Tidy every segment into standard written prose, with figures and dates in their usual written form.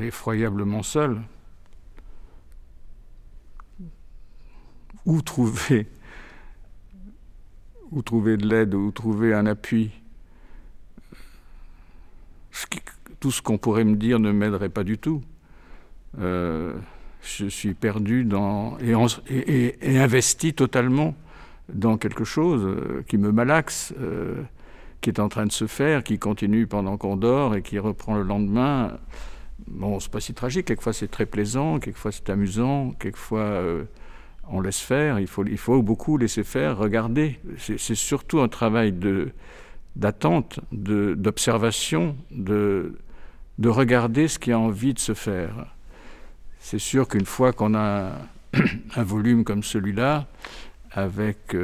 effroyablement seul. Où trouver de l'aide, où trouver un appui? Tout ce qu'on pourrait me dire ne m'aiderait pas du tout. Je suis perdu et investi totalement dans quelque chose qui me malaxe, qui est en train de se faire, qui continue pendant qu'on dort et qui reprend le lendemain. Bon, c'est pas si tragique, quelquefois c'est très plaisant, quelquefois c'est amusant, quelquefois on laisse faire, il faut beaucoup laisser faire, regarder. C'est surtout un travail d'attente, d'observation, de regarder ce qui a envie de se faire. C'est sûr qu'une fois qu'on a un volume comme celui-là, avec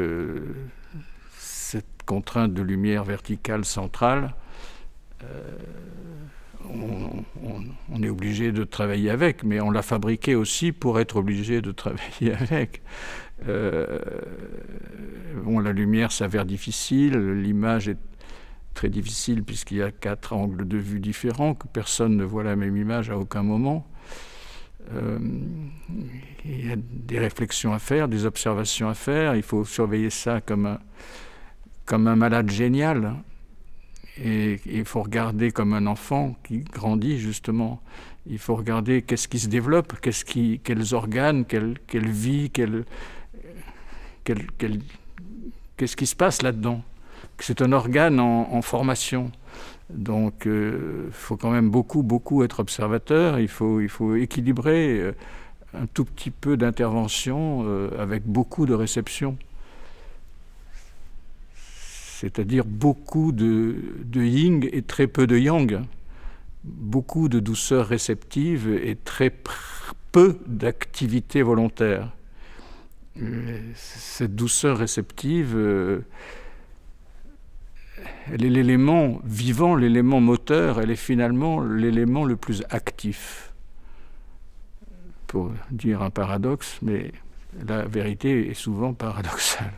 cette contrainte de lumière verticale centrale, on est obligé de travailler avec, mais on l'a fabriqué aussi pour être obligé de travailler avec. Bon, la lumière s'avère difficile, l'image est très difficile puisqu'il y a 4 angles de vue différents, que personne ne voit la même image à aucun moment. Il y a des réflexions à faire, des observations à faire, il faut surveiller ça comme un malade génial. Et il faut regarder comme un enfant qui grandit, justement. Il faut regarder qu'est-ce qui se développe, quels organes, quelle vie, qu'est-ce qui se passe là-dedans. C'est un organe en formation. Donc, il faut quand même beaucoup être observateur. Il faut équilibrer un tout petit peu d'intervention avec beaucoup de réception. C'est-à-dire beaucoup de yin et très peu de yang. Beaucoup de douceur réceptive et très peu d'activité volontaire. Cette douceur réceptive, elle est l'élément vivant, l'élément moteur, elle est finalement l'élément le plus actif. Pour dire un paradoxe, mais la vérité est souvent paradoxale.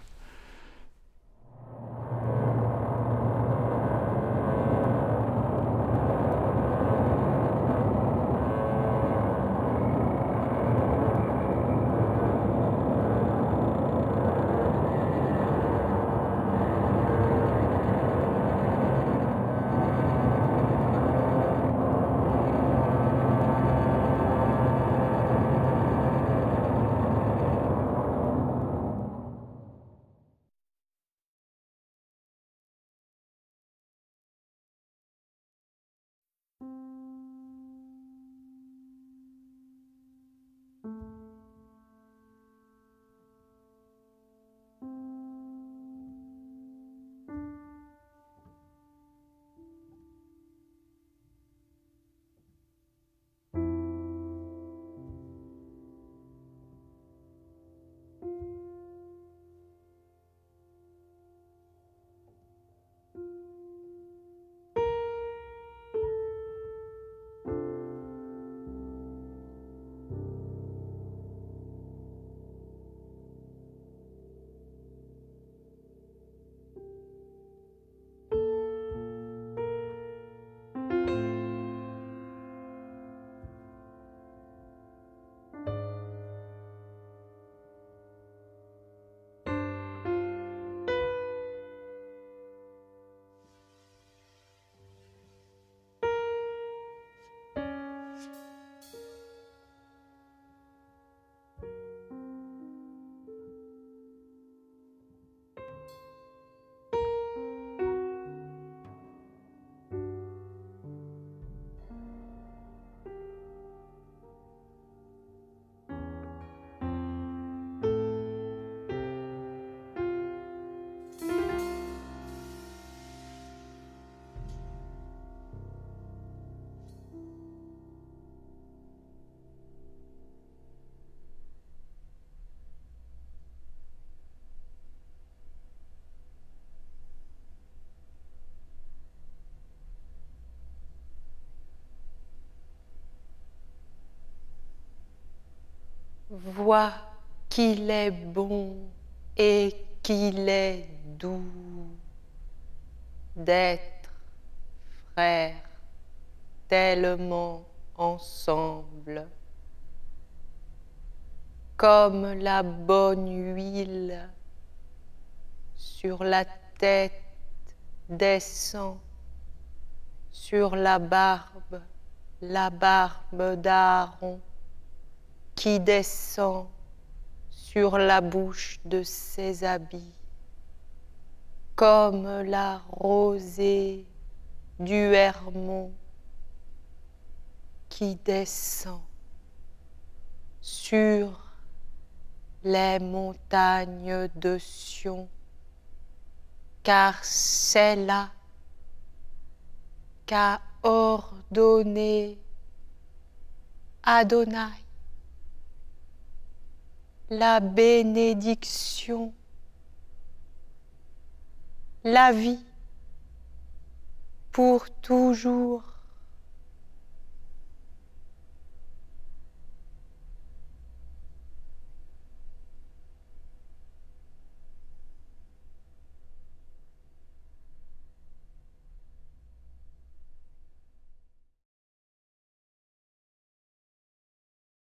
Vois qu'il est bon et qu'il est doux d'être frère tellement ensemble, comme la bonne huile sur la tête descend, sur la barbe d'Aaron, qui descend sur la bouche de ses habits, comme la rosée du Hermon qui descend sur les montagnes de Sion, car c'est là qu'a ordonné Adonai la bénédiction, la vie pour toujours